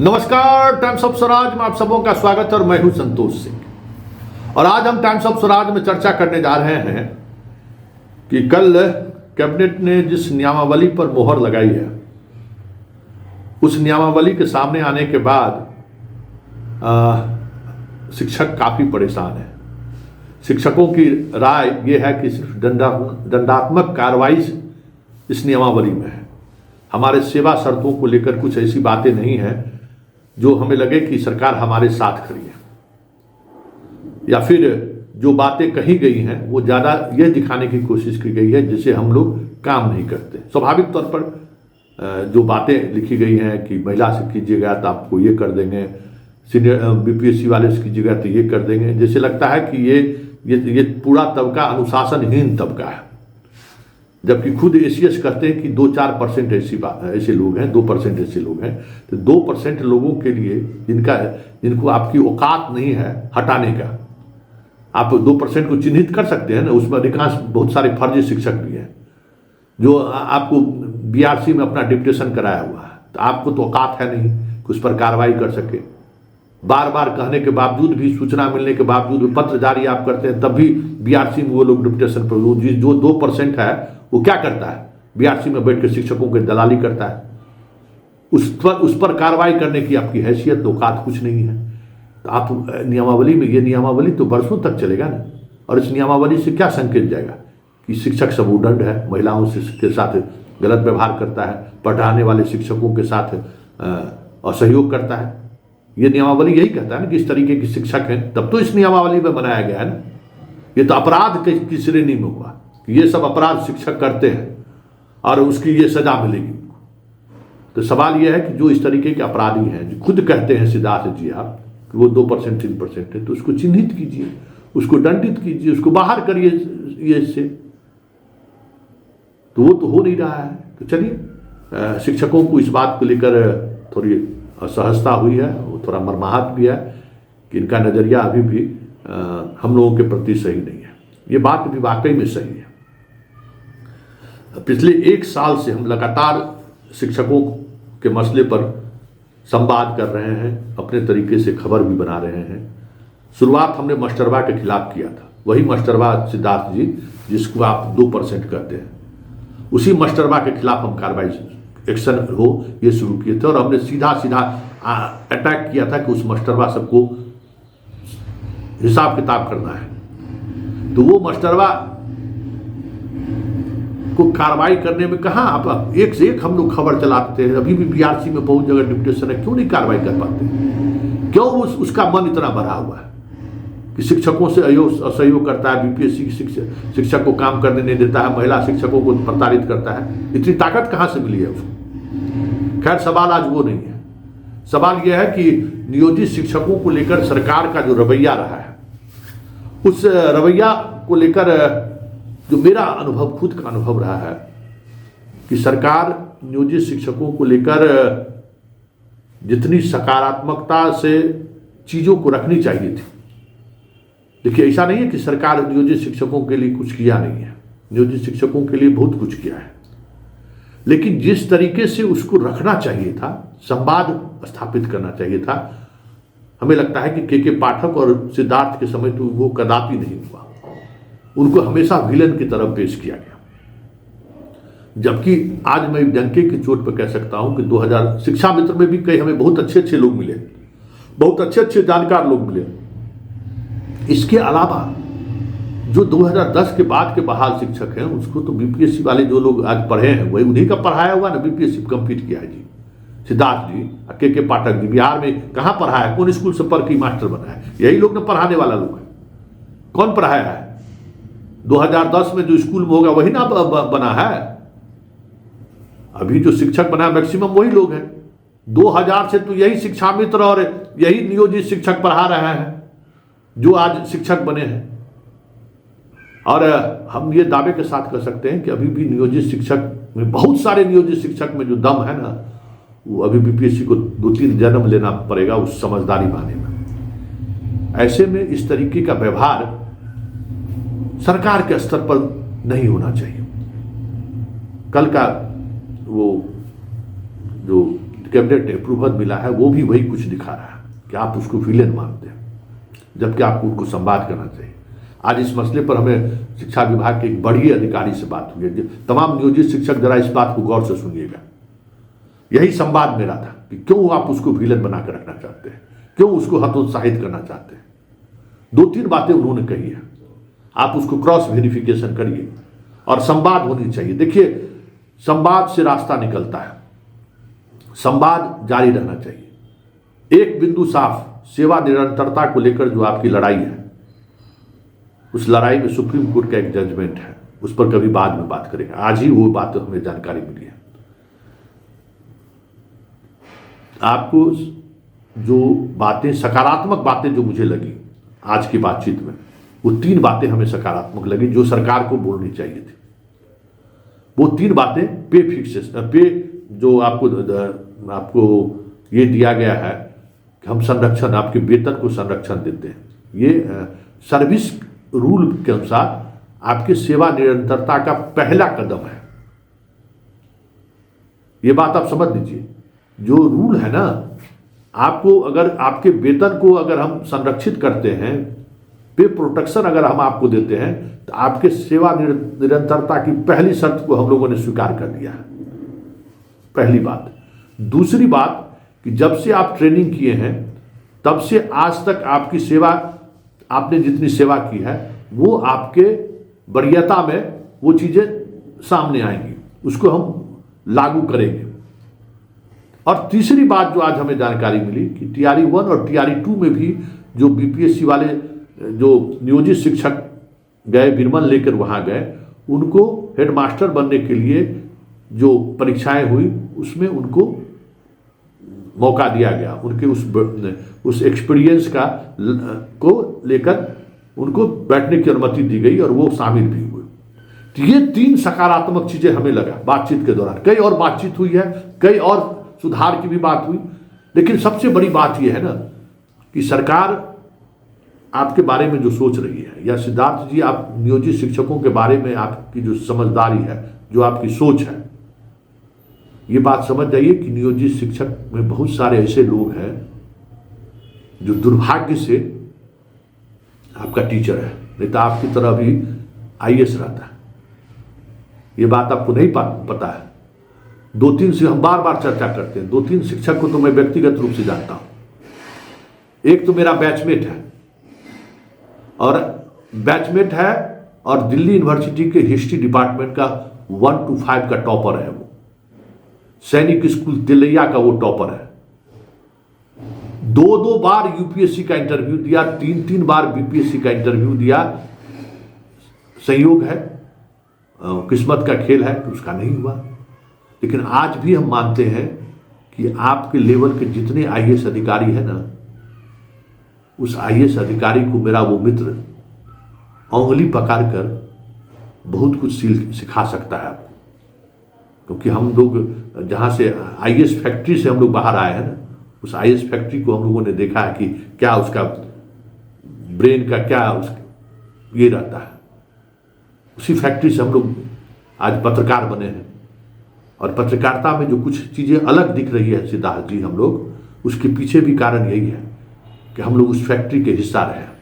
नमस्कार, times of Swaraj में आप सबों का स्वागत है और मैं हूं संतोष सिंह। और आज हम टाइम्स ऑफ स्वराज में चर्चा करने जा रहे हैं कि कल कैबिनेट ने जिस नियमावली पर मोहर लगाई है, उस नियमावली के सामने आने के बाद शिक्षक काफी परेशान है। शिक्षकों की राय यह है कि सिर्फ दंडात्मक कार्रवाई इस नियमावली में है। हमारे सेवा शर्तों को लेकर कुछ ऐसी बातें नहीं हैं जो हमें लगे कि सरकार हमारे साथ खड़ी है, या फिर जो बातें कही गई हैं वो ज़्यादा यह दिखाने की कोशिश की गई है जैसे हम लोग काम नहीं करते। स्वाभाविक तौर पर जो बातें लिखी गई हैं कि महिला से कीजिएगा तो आपको ये कर देंगे, सीनियर बीपीएससी वाले से कीजिएगा तो ये कर देंगे, जैसे लगता है कि ये पूरा तबका अनुशासनहीन तबका है। जबकि खुद एसीएस कहते हैं कि 2-4% ऐसे लोग हैं, 2% ऐसे लोग हैं। तो 2% लोगों के लिए जिनको आपकी औकात नहीं है हटाने का, आप 2% को चिन्हित कर सकते हैं ना। उसमें अधिकांश बहुत सारे फर्जी शिक्षक भी हैं जो आपको बीआरसी में अपना डिप्टेशन कराया हुआ है, तो आपको तो औकात है नहीं कि उस पर कार्रवाई कर सके। बार बार कहने के बावजूद भी, सूचना मिलने के बावजूद पत्र जारी आप करते हैं, तब भी बीआरसी में वो लोग डिप्टेशन पर जो 2% है वो क्या करता है, बीआरसी में बैठ कर शिक्षकों की दलाली करता है। उस पर कार्रवाई करने की आपकी हैसियत औकात कुछ नहीं है। तो आप नियमावली में, ये नियमावली तो बरसों तक चलेगा ना। और इस नियमावली से क्या संकेत जाएगा कि शिक्षक सब उदंड है, महिलाओं के साथ गलत व्यवहार करता है, पढ़ाने वाले शिक्षकों के साथ असहयोग करता है। ये नियमावली यही कहता है ना कि इस तरीके के शिक्षक हैं, तब तो इस नियमावली में बनाया गया है ना। ये तो अपराध की श्रेणी में हुआ कि ये सब अपराध शिक्षक करते हैं और उसकी ये सजा मिलेगी। तो सवाल यह है कि जो इस तरीके के अपराधी हैं, जो खुद कहते हैं सिद्धार्थ जी आप कि वो 2%-3% है, तो उसको चिन्हित कीजिए, उसको दंडित कीजिए, उसको बाहर करिए ये इससे। तो वो तो हो नहीं रहा है। तो चलिए, शिक्षकों को इस बात को लेकर थोड़ी असहजता हुई है, वो थोड़ा मर्माहत भी है कि इनका नज़रिया अभी भी हम लोगों के प्रति सही नहीं है। ये बात भी वाकई में सही है। पिछले 1 साल से हम लगातार शिक्षकों के मसले पर संवाद कर रहे हैं, अपने तरीके से खबर भी बना रहे हैं। शुरुआत हमने मास्टरवा के खिलाफ किया था, वही मास्टरवा सिद्धार्थ जी जिसको आप 2% कहते हैं, उसी मास्टरवा के खिलाफ हम कार्रवाई एक्शन हो ये शुरू किए थे। और हमने सीधा अटैक किया था कि उस मास्टरवा सबको हिसाब किताब करना है। तो वो मास्टरवा को कार्रवाई करने में कहाँ आप एक से एक हम लोग खबर चलाते हैं। अभी भी बीआरसी में बहुत जगह डिप्टेशन है, क्यों नहीं कार्रवाई कर पाते? क्यों उसका मन इतना भरा हुआ है कि शिक्षकों से असहयोग करता है, बीपीएससी शिक्षक को काम करने नहीं देता है, महिला शिक्षकों को प्रताड़ित करता है। इतनी ताकत कहाँ से मिली है उसको? खैर, सवाल आज वो नहीं है। सवाल यह है कि नियोजित शिक्षकों को लेकर सरकार का जो रवैया रहा है, उस रवैया को लेकर जो मेरा अनुभव, खुद का अनुभव रहा है कि सरकार नियोजित शिक्षकों को लेकर जितनी सकारात्मकता से चीज़ों को रखनी चाहिए थी। देखिए, ऐसा नहीं है कि सरकार नियोजित शिक्षकों के लिए कुछ किया नहीं है, नियोजित शिक्षकों के लिए बहुत कुछ किया है। लेकिन जिस तरीके से उसको रखना चाहिए था, संवाद स्थापित करना चाहिए था, हमें लगता है कि के पाठक और सिद्धार्थ के समय तो वो कदापि नहीं हुआ। उनको हमेशा विलन की तरफ पेश किया गया। जबकि आज मैं डंके की चोट पर कह सकता हूं कि 2000 शिक्षा मित्र में भी कई हमें बहुत अच्छे लोग मिले, बहुत अच्छे जानकार लोग मिले। इसके अलावा जो 2010 के बाद के बहाल शिक्षक हैं, उसको तो बीपीएससी वाले जो लोग आज पढ़े हैं वही उन्हीं का पढ़ाया हुआ ना, बीपीएससी कंप्लीट किया है जी। सिद्धार्थ जी, के पाठक जी बिहार में कहाँ पढ़ाया, कौन स्कूल से पढ़ के मास्टर बना है? यही लोग ना पढ़ाने वाला लोग है। कौन पढ़ाया है? 2010 में जो स्कूल में होगा वही ना बना है। अभी जो शिक्षक बना है मैक्सिमम वही लोग हैं। 2000 से तो यही शिक्षा मित्र और यही नियोजित शिक्षक पढ़ा रहे हैं जो आज शिक्षक बने हैं। और हम ये दावे के साथ कर सकते हैं कि अभी भी नियोजित शिक्षक में, बहुत सारे नियोजित शिक्षक में जो दम है ना, वो अभी बीपीएससी को 2-3 जन्म लेना पड़ेगा उस समझदारी पाने में। ऐसे में इस तरीके का व्यवहार सरकार के स्तर पर नहीं होना चाहिए। कल का वो जो कैबिनेट ने अप्रूवल मिला है वो भी वही कुछ दिखा रहा है कि आप उसको विलेन मानते हैं, जबकि आपको उनको संवाद करना चाहिए। आज इस मसले पर हमें शिक्षा विभाग के एक बड़े अधिकारी से बात हुई है। तमाम नियोजित शिक्षक जरा इस बात को गौर से सुनिएगा। यही संवाद मेरा था कि क्यों आप उसको विलेन बना कर रखना चाहते हैं, क्यों उसको हतोत्साहित करना चाहते हैं। 2-3 बातें उन्होंने कही है, आप उसको क्रॉस वेरिफिकेशन करिए और संवाद होनी चाहिए। देखिए, संवाद से रास्ता निकलता है, संवाद जारी रहना चाहिए। एक बिंदु साफ, सेवा निरंतरता को लेकर जो आपकी लड़ाई है, उस लड़ाई में सुप्रीम कोर्ट का एक जजमेंट है, उस पर कभी बाद में बात करेंगे। आज ही वो बात हमें जानकारी मिली है। आपको जो बातें, सकारात्मक बातें जो मुझे लगी आज की बातचीत में, वो 3 बातें हमें सकारात्मक लगी जो सरकार को बोलनी चाहिए थी। वो 3 बातें पे फिक्सेशन, पे जो आपको ये दिया गया है कि हम संरक्षण, आपके वेतन को संरक्षण देते हैं। ये सर्विस रूल के अनुसार आपके सेवा निरंतरता का पहला कदम है। ये बात आप समझ लीजिए। जो रूल है ना, आपको अगर आपके वेतन को अगर हम संरक्षित करते हैं, पे प्रोटेक्शन अगर हम आपको देते हैं, तो आपके सेवा निरंतरता की पहली शर्त को हम लोगों ने स्वीकार कर लिया है। पहली बात। दूसरी बात कि जब से आप ट्रेनिंग किए हैं तब से आज तक आपकी सेवा, आपने जितनी सेवा की है वो आपके वरीयता में वो चीजें सामने आएंगी, उसको हम लागू करेंगे। और तीसरी बात जो आज हमें जानकारी मिली कि टीआरई 1 और टीआरई 2 में भी जो बीपीएससी वाले जो नियोजित शिक्षक गए, विरमण लेकर वहां गए, उनको हेडमास्टर बनने के लिए जो परीक्षाएं हुई उसमें उनको मौका दिया गया। उनके उस एक्सपीरियंस का को लेकर उनको बैठने की अनुमति दी गई और वो शामिल भी हुए। तो ये 3 सकारात्मक चीजें हमें लगा बातचीत के दौरान। कई और बातचीत हुई है, कई और सुधार की भी बात हुई, लेकिन सबसे बड़ी बात यह है ना कि सरकार आपके बारे में जो सोच रही है, या सिद्धार्थ जी आप नियोजित शिक्षकों के बारे में आपकी जो समझदारी है, जो आपकी सोच है, ये बात समझ जाइए कि नियोजित शिक्षक में बहुत सारे ऐसे लोग हैं जो दुर्भाग्य से आपका टीचर है, नहीं तो आपकी तरह भी आईएएस रहता है। ये बात आपको नहीं पता है। 2-3 से हम बार बार चर्चा करते हैं। 2-3 शिक्षक को तो मैं व्यक्तिगत रूप से जानता हूं। एक तो मेरा बैचमेट है और दिल्ली यूनिवर्सिटी के हिस्ट्री डिपार्टमेंट का 1 to 5 का टॉपर है। वो सैनिक स्कूल तिलैया का वो टॉपर है। 2-2 बार यूपीएससी का इंटरव्यू दिया, 3-3 बार बीपीएससी का इंटरव्यू दिया। संयोग है, किस्मत का खेल है कि उसका नहीं हुआ। लेकिन आज भी हम मानते हैं कि आपके लेवल के जितने आईएएस अधिकारी हैं ना, उस आईएएस अधिकारी को मेरा वो मित्र उंगली पकड़ कर बहुत कुछ सिखा सकता है आपको। क्योंकि हम लोग जहाँ से आईएएस फैक्ट्री से हम लोग बाहर आए हैं ना, उस आईएएस फैक्ट्री को हम लोगों ने देखा है कि क्या उसका ब्रेन का क्या ये रहता है। उसी फैक्ट्री से हम लोग आज पत्रकार बने हैं, और पत्रकारिता में जो कुछ चीज़ें अलग दिख रही है सिद्धार्थ जी, हम लोग, उसके पीछे भी कारण यही है कि हम लोग उस फैक्ट्री के हिस्सा रहे हैं।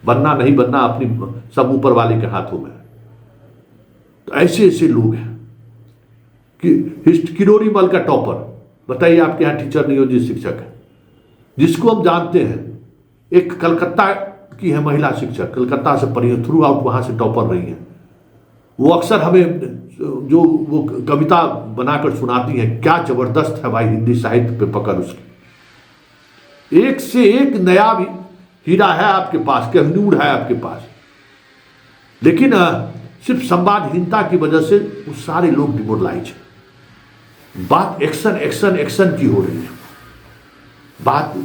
बनना नहीं बनना अपनी सब ऊपर वाले के हाथों में। तो ऐसे ऐसे लोग हैं कि किरोड़ी मल का टॉपर, बताइए आपके यहाँ टीचर नियोजित शिक्षक है जिसको हम जानते हैं। एक कलकत्ता की है महिला शिक्षक, कलकत्ता से पढ़ी, थ्रू आउट वहाँ से टॉपर रही हैं। वो अक्सर हमें जो वो कविता बनाकर सुनाती हैं, क्या जबरदस्त है भाई हिंदी साहित्य पे पकड़ उसकी। एक से एक नया भी हीरा है आपके पास, कहनूर है आपके पास। लेकिन सिर्फ संवादहीनता की वजह से वो सारे लोग डिमोरलाइज हैं। बात एक्शन एक्शन एक्शन की हो रही है, बात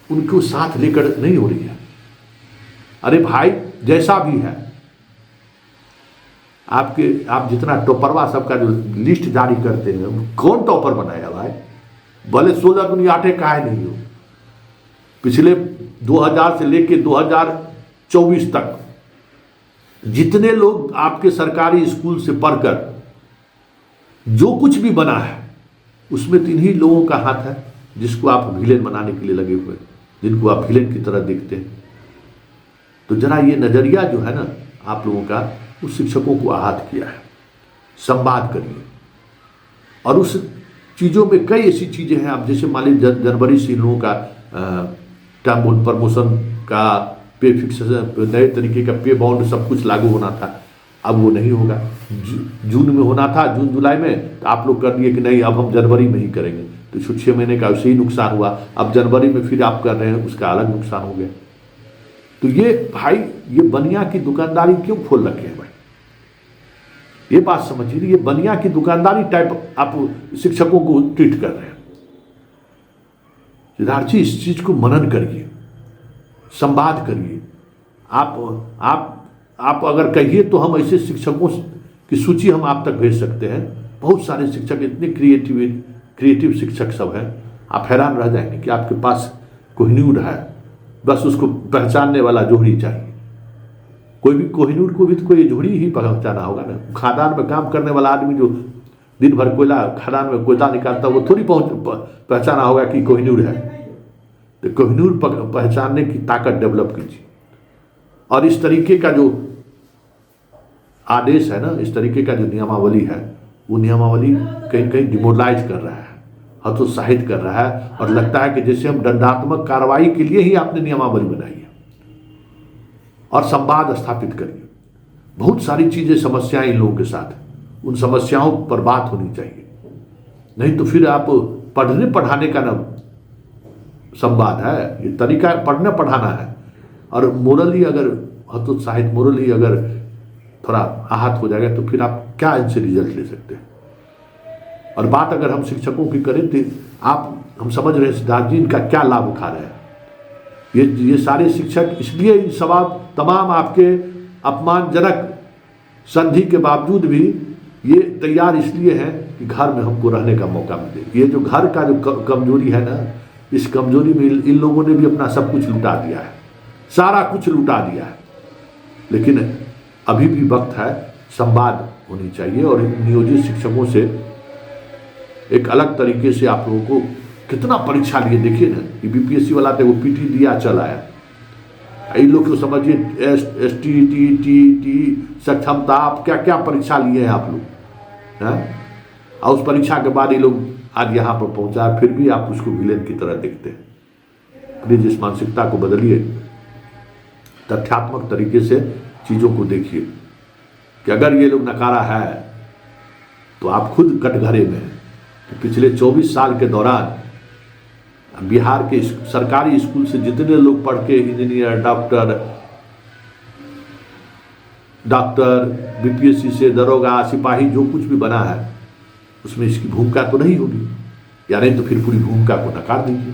उनको साथ लेकर नहीं हो रही है। अरे भाई जैसा भी है, आप जितना टॉपरवा सबका जो लिस्ट जारी करते हैं, कौन टॉपर बनाया भाई? भले 16 दुनिया 8 काहे नहीं हो। पिछले 2000 से लेके 2024 तक जितने लोग आपके सरकारी स्कूल से पढ़कर जो कुछ भी बना है, उसमें तो इन्हीं लोगों का हाथ है जिसको आप विलेन बनाने के लिए लगे हुए, जिनको आप विलेन की तरह देखते हैं। तो जरा ये नज़रिया जो है ना आप लोगों का, उस शिक्षकों को आहत किया है। संवाद करिए, और उस चीज़ों में कई ऐसी चीज़ें हैं। आप जैसे मान लीजिए जनवरी से इन लोगों का टर्म प्रमोशन का पे फिक्स, नए तरीके का पे बाउंड सब कुछ लागू होना था, अब वो नहीं होगा। जून में होना था, जून जुलाई में, तो आप लोग कर दिए कि नहीं अब हम जनवरी में ही करेंगे, तो 6 महीने का वैसे ही नुकसान हुआ। अब जनवरी में फिर आप कर रहे हैं, उसका अलग नुकसान हो गया। तो ये भाई, ये बनिया की दुकानदारी क्यों खोल रखे हैं भाई? ये बात समझिए, ये बनिया की दुकानदारी टाइप आप शिक्षकों को ट्रीट कर रहे हैं। सिद्धार्थ जी, इस चीज को मनन करिए, संवाद करिए। आप अगर कहिए तो हम ऐसे शिक्षकों की सूची हम आप तक भेज सकते हैं। बहुत सारे शिक्षक, इतने क्रिएटिव शिक्षक सब हैं, आप हैरान रह जाएंगे कि आपके पास कोहिनूर है, बस उसको पहचानने वाला जोहरी चाहिए। कोई भी कोहिनूर को भी तो कोई जोहरी ही पहचाना होगा ना। खादान में काम करने वाला आदमी जो दिन भर कोयला खादान में कोयला निकालता, वो थोड़ी पहचाना होगा कि कोहिनूर है। तो कोहिनूर पहचानने की ताकत डेवलप कीजिए। और इस तरीके का जो आदेश है ना, इस तरीके का जो नियमावली है, वो नियमावली कहीं कहीं डिमोरलाइज कर रहा है, हतोत्साहित कर रहा है, और लगता है कि जैसे हम दंडात्मक कार्रवाई के लिए ही आपने नियमावली बनाई है। और संवाद स्थापित करिए। बहुत सारी चीजें, समस्याएं इन लोगों के साथ, उन समस्याओं पर बात होनी चाहिए। नहीं तो फिर आप पढ़ने पढ़ाने का ना संवाद है, ये तरीका पढ़ने पढ़ाना है। और मोरली अगर हतोत्साहित, मोरली अगर थोड़ा आहत हो जाएगा, तो फिर आप क्या इनसे रिजल्ट ले सकते हैं? और बात अगर हम शिक्षकों की करें तो हम समझ रहे हैं सिद्धार्थ जी इनका क्या लाभ उठा रहे हैं। ये सारे शिक्षक इसलिए इन सवाल तमाम आपके अपमानजनक संधि के बावजूद भी ये तैयार इसलिए है कि घर में हमको रहने का मौका मिले। ये जो घर का जो कमजोरी है ना, इस कमजोरी में इन लोगों ने भी अपना सब कुछ लुटा दिया है, सारा कुछ लुटा दिया है। लेकिन अभी भी वक्त है, संवाद होनी चाहिए। और नियोजित शिक्षकों से एक अलग तरीके से आप लोगों को कितना परीक्षा लिए, देखिए ना, ये बीपीएससी वाला तो वो पीटी दिया चला है। इन लोग को समझिए टी सक्षमता, आप क्या क्या परीक्षा लिए हैं आप लोग हैं? और उस परीक्षा के बाद ये लोग आज यहाँ पर पहुँचा, फिर भी आप उसको विलेन की तरह देखते हैं। प्लीज इस मानसिकता को बदलिए, तथ्यात्मक तरीके से चीज़ों को देखिए कि अगर ये लोग नकारा है तो आप खुद कटघरे में हैं। कि पिछले 24 साल के दौरान बिहार के सरकारी स्कूल से जितने लोग पढ़ के इंजीनियर, डॉक्टर, बीपीएससी से दरोगा, सिपाही, जो कुछ भी बना है, उसमें इसकी भूमिका तो नहीं होगी, या नहीं तो फिर पूरी भूमिका को नकार दीजिए।